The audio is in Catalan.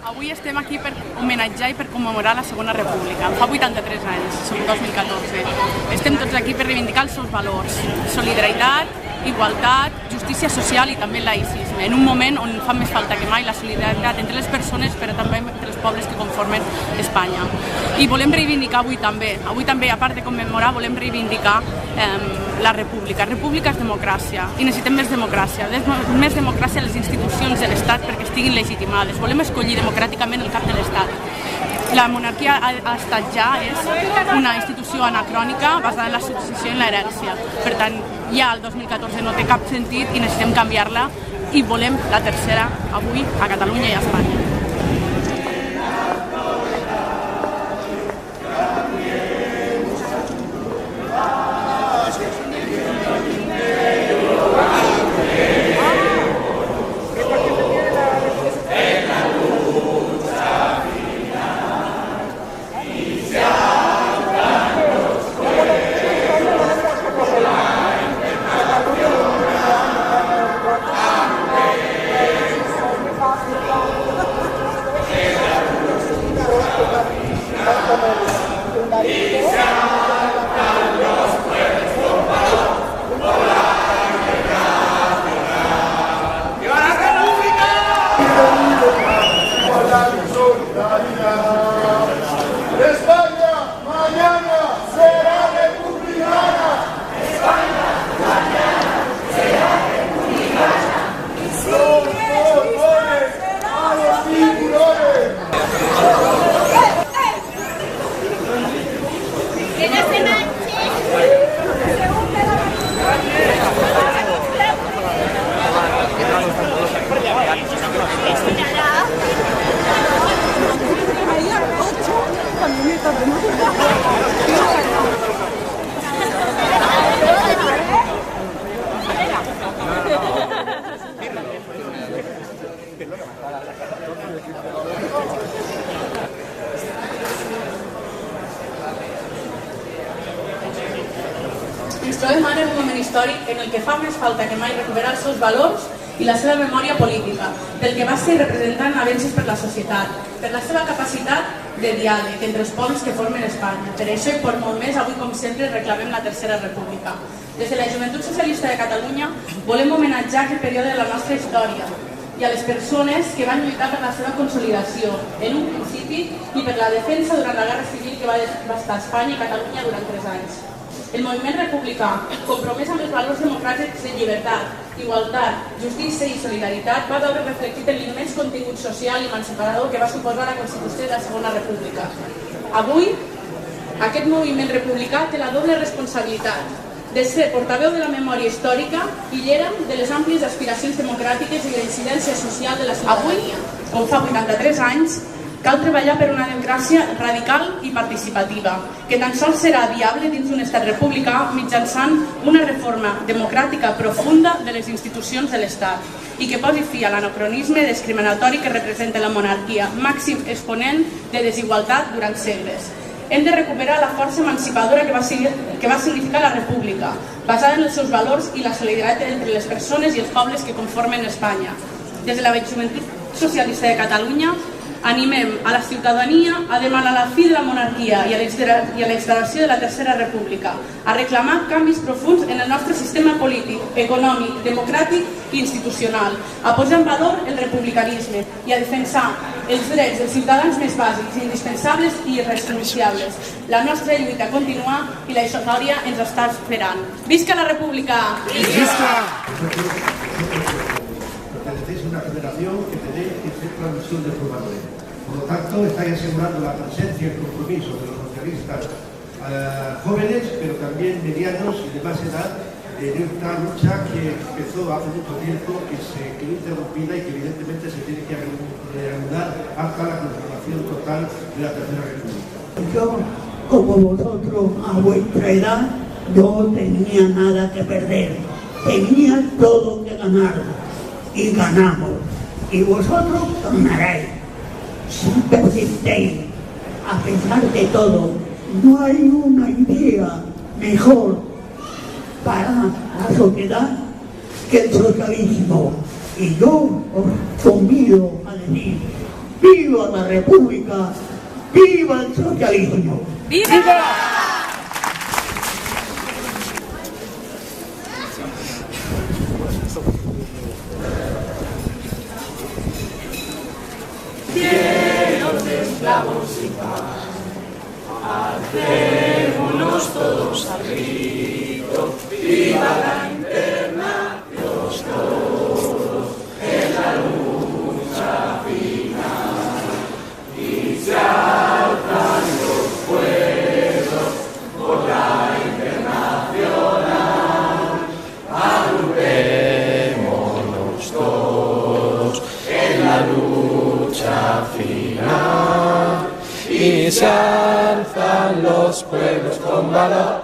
Avui estem aquí per homenatjar i per commemorar la Segona República. Fa 83 anys, som 2014. Estem tots aquí per reivindicar els seus valors: solidaritat, igualtat, justícia social i també laïcisme, en un moment on fa més falta que mai la solidaritat entre les persones, però també entre els pobles que conformen Espanya. I volem reivindicar avui també, a part de commemorar, volem reivindicar la república. República és democràcia i necessitem més democràcia. Més democràcia a les institucions de l'Estat perquè estiguin legitimades. Volem escollir democràticament el cap de l'Estat. La monarquia ha estat ja, és una institució anacrònica basada en la successió i en l'herència. Per tant, ja el 2014 no té cap sentit i necessitem canviar-la i volem la tercera avui a Catalunya i a Espanya. Ens trobem ara en un moment històric en el que fa més falta que mai recuperar els seus valors i la seva memòria política, del que va ser representant avenços per la societat, per la seva capacitat de diàleg entre els pobles que formen Espanya. Per això i per molt més, avui com sempre reclamem la Tercera República. Des de la Joventut Socialista de Catalunya volem homenatjar aquest període de la nostra història i a les persones que van lluitar per la seva consolidació, en un principi, i per la defensa durant la Guerra Civil que va devastar Espanya i Catalunya durant 3 anys. El moviment republicà, compromès amb els valors democràtics de llibertat, igualtat, justícia i solidaritat, va veure reflectit en l'immens contingut social i emancipador que va suposar la Constitució de la Segona República. Avui, aquest moviment republicà té la doble responsabilitat de ser portaveu de la memòria històrica i llera de les àmplies aspiracions democràtiques i la incidència social de la ciutadania. Avui, com fa 83 anys, cal treballar per una democràcia radical i participativa, que tan sols serà viable dins d'un estat republicà mitjançant una reforma democràtica profunda de les institucions de l'Estat i que posi fi a l'anacronisme discriminatori que representa la monarquia, màxim exponent de desigualtat durant segles. Hem de recuperar la força emancipadora que va significar la república, basada en els seus valors i la solidaritat entre les persones i els pobles que conformen Espanya. Des de la Joventut Socialista de Catalunya animem a la ciutadania a demanar la fi de la monarquia i a la instal·lació de la Tercera República, a reclamar canvis profunds en el nostre sistema polític, econòmic, democràtic i institucional, a posar en valor el republicanisme i a defensar els drets dels ciutadans més bàsics, indispensables i irrenunciables. La nostra lluita continua i la història ens està esperant. Visca la República! Visca! Pertenecéis a una generación que tenéis que ser transmisión de sus valores. Por lo tanto, estáis asegurando la presencia y el compromiso de los socialistas jóvenes, pero también medianos y de más edad, en esta lucha que empezó hace mucho tiempo, que quedó interrumpida y que evidentemente se tiene que reanudar hasta la conformación total de la Tercera República. Yo, como vosotros, a vuestra edad, no tenía nada que perder, tenía todo que ganar. Y ganamos, y vosotros ganaréis si persistéis. A pesar de todo, no hay una idea mejor para la sociedad que el socialismo. Y yo os convido a decir viva la República, viva el socialismo. ¡Viva! La música, alcémonos todos al grito, viva la internación, todos en la lucha final, y se alzan los pueblos por la internacional, agrupémonos todos en la lucha final. Y se alzan los pueblos con valor